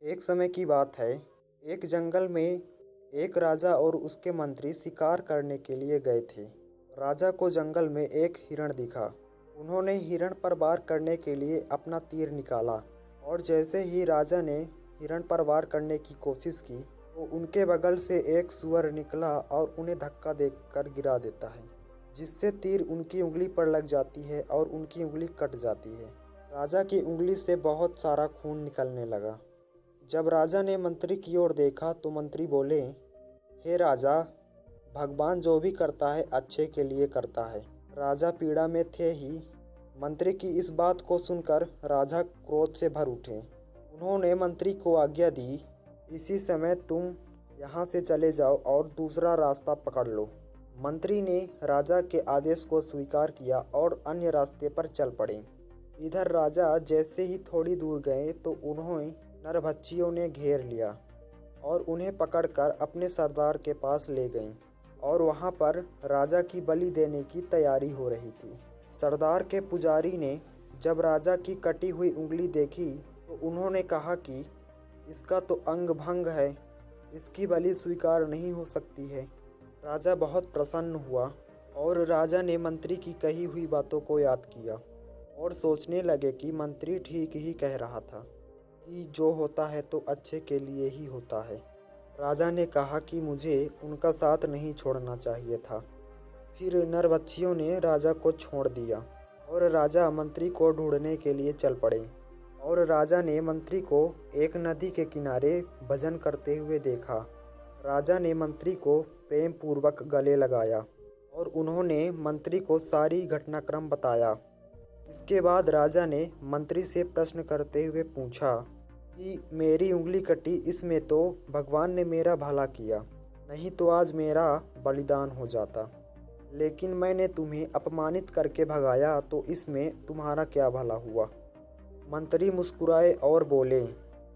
एक समय की बात है। एक जंगल में एक राजा और उसके मंत्री शिकार करने के लिए गए थे। राजा को जंगल में एक हिरण दिखा। उन्होंने हिरण पर वार करने के लिए अपना तीर निकाला और जैसे ही राजा ने हिरण पर वार करने की कोशिश की तो उनके बगल से एक सूअर निकला और उन्हें धक्का देकर गिरा देता है, जिससे तीर उनकी उंगली पर लग जाती है और उनकी उंगली कट जाती है। राजा की उंगली से बहुत सारा खून निकलने लगा। जब राजा ने मंत्री की ओर देखा तो मंत्री बोले, हे राजा, भगवान जो भी करता है अच्छे के लिए करता है। राजा पीड़ा में थे ही मंत्री की इस बात को सुनकर राजा क्रोध से भर उठे। उन्होंने मंत्री को आज्ञा दी, इसी समय तुम यहाँ से चले जाओ और दूसरा रास्ता पकड़ लो। मंत्री ने राजा के आदेश को स्वीकार किया और अन्य रास्ते पर चल पड़े। इधर राजा जैसे ही थोड़ी दूर गए तो उन्हें नरभक्षियों ने घेर लिया और उन्हें पकड़कर अपने सरदार के पास ले गईं और वहां पर राजा की बलि देने की तैयारी हो रही थी। सरदार के पुजारी ने जब राजा की कटी हुई उंगली देखी तो उन्होंने कहा कि इसका तो अंग भंग है, इसकी बलि स्वीकार नहीं हो सकती है। राजा बहुत प्रसन्न हुआ और राजा ने मंत्री की कही हुई बातों को याद किया और सोचने लगे कि मंत्री ठीक ही कह रहा था कि जो होता है तो अच्छे के लिए ही होता है। राजा ने कहा कि मुझे उनका साथ नहीं छोड़ना चाहिए था। फिर नरभक्षियों ने राजा को छोड़ दिया और राजा मंत्री को ढूंढने के लिए चल पड़े। और राजा ने मंत्री को एक नदी के किनारे भजन करते हुए देखा। राजा ने मंत्री को प्रेम पूर्वक गले लगाया और उन्होंने मंत्री को सारी घटनाक्रम बताया। इसके बाद राजा ने मंत्री से प्रश्न करते हुए पूछा कि मेरी उंगली कटी, इसमें तो भगवान ने मेरा भला किया, नहीं तो आज मेरा बलिदान हो जाता। लेकिन मैंने तुम्हें अपमानित करके भगाया तो इसमें तुम्हारा क्या भला हुआ। मंत्री मुस्कुराए और बोले,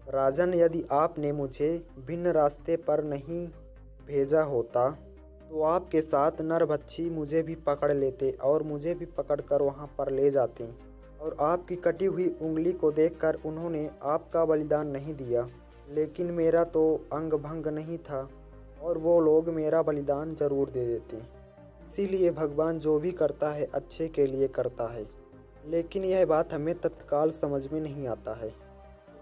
राजन, यदि आपने मुझे भिन्न रास्ते पर नहीं भेजा होता तो आपके साथ नरभक्षी मुझे भी पकड़ लेते और मुझे भी पकड़कर वहां पर ले जाते और आपकी कटी हुई उंगली को देखकर उन्होंने आपका बलिदान नहीं दिया, लेकिन मेरा तो अंग भंग नहीं था और वो लोग मेरा बलिदान जरूर दे देते। इसीलिए भगवान जो भी करता है अच्छे के लिए करता है। लेकिन यह बात हमें तत्काल समझ में नहीं आता है।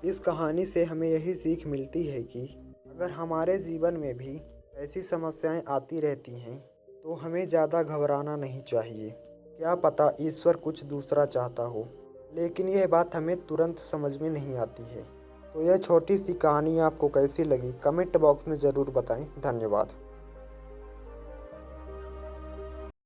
इस कहानी से हमें यही सीख मिलती है कि अगर हमारे जीवन में भी ऐसी समस्याएं आती रहती हैं तो हमें ज़्यादा घबराना नहीं चाहिए। क्या पता ईश्वर कुछ दूसरा चाहता हो, लेकिन यह बात हमें तुरंत समझ में नहीं आती है। तो यह छोटी सी कहानी आपको कैसी लगी कमेंट बॉक्स में ज़रूर बताएं। धन्यवाद।